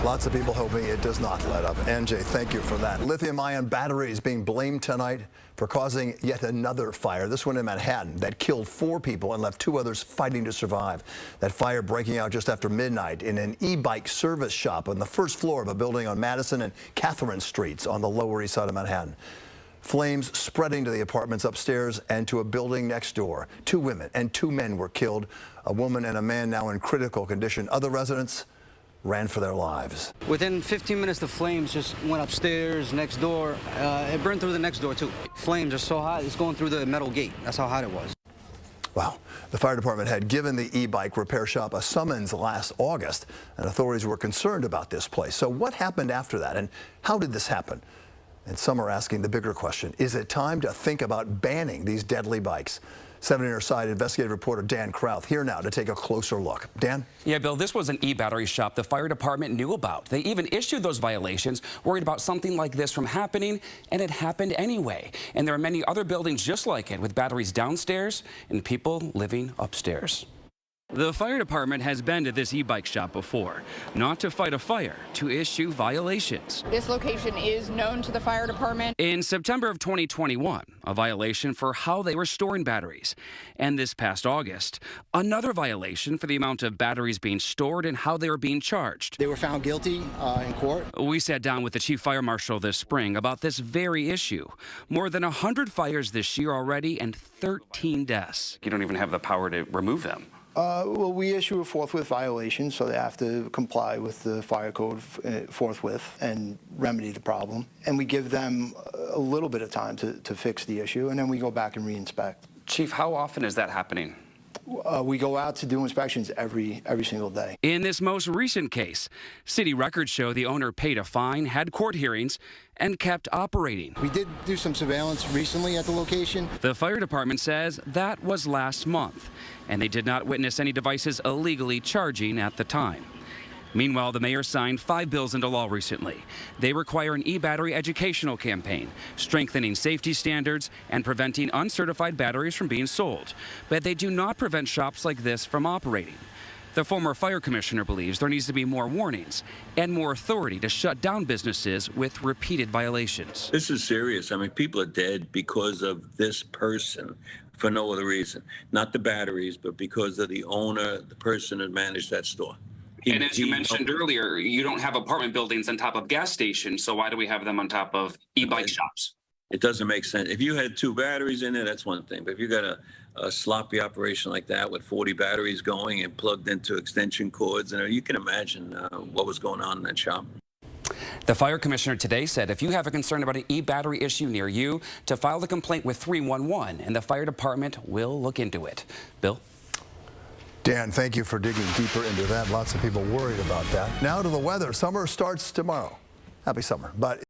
Lots of people hoping it does not let up. NJ, thank you for that. Lithium-ion batteries being blamed tonight for causing yet another fire. This one in Manhattan that killed 4 people and left 2 others fighting to survive. That fire breaking out just after midnight in an e-bike service shop on the first floor of a building on Madison and Catherine Streets on the Lower East Side of Manhattan. Flames spreading to the apartments upstairs and to a building next door. 2 women and 2 men were killed. A woman and a man now in critical condition. Other residents ran for their lives. Within 15 minutes, the flames just went upstairs, next door. It burned through the next door, too. Flames are so hot, it's going through the metal gate. That's how hot it was. Wow. The fire department had given the e-bike repair shop a summons last August, and authorities were concerned about this place. So what happened after that, and how did this happen? And some are asking the bigger question, is it time to think about banning these deadly bikes? 7 on your side, investigative reporter Dan Krauth here now to take a closer look. Dan? Yeah, Bill, this was an e-battery shop the fire department knew about. They even issued those violations, worried about something like this from happening, and it happened anyway. And there are many other buildings just like it with batteries downstairs and people living upstairs. The fire department has been to this e-bike shop before, not to fight a fire, to issue violations. This location is known to the fire department. In September of 2021, a violation for how they were storing batteries. And this past August, another violation for the amount of batteries being stored and how they were being charged. They were found guilty in court. We sat down with the chief fire marshal this spring about this very issue. More than 100 fires this year already and 13 deaths. You don't even have the power to remove them. Well, we issue a forthwith violation, so they have to comply with the fire code forthwith and remedy the problem. And we give them a little bit of time to fix the issue, and then we go back and re-inspect. Chief, how often is that happening? We go out to do inspections every single day. In this most recent case, city records show the owner paid a fine, had court hearings, and kept operating. We did do some surveillance recently at the location. The fire department says that was last month, and they did not witness any devices illegally charging at the time. Meanwhile, the mayor signed 5 bills into law recently. They require an e-battery educational campaign, strengthening safety standards and preventing uncertified batteries from being sold. But they do not prevent shops like this from operating. The former fire commissioner believes there needs to be more warnings and more authority to shut down businesses with repeated violations. This is serious. I mean, people are dead because of this person for no other reason. Not the batteries, but because of the owner, the person who managed that store. And as you mentioned earlier, you don't have apartment buildings on top of gas stations, so why do we have them on top of e-bike shops? It doesn't make sense. If you had 2 batteries in there, that's one thing. But if you got a sloppy operation like that with 40 batteries going and plugged into extension cords, and you can imagine what was going on in that shop. The fire commissioner today said if you have a concern about an e-battery issue near you, to file the complaint with 311, and the fire department will look into it. Bill? Dan, thank you for digging deeper into that. Lots of people worried about that. Now to the weather. Summer starts tomorrow. Happy summer. But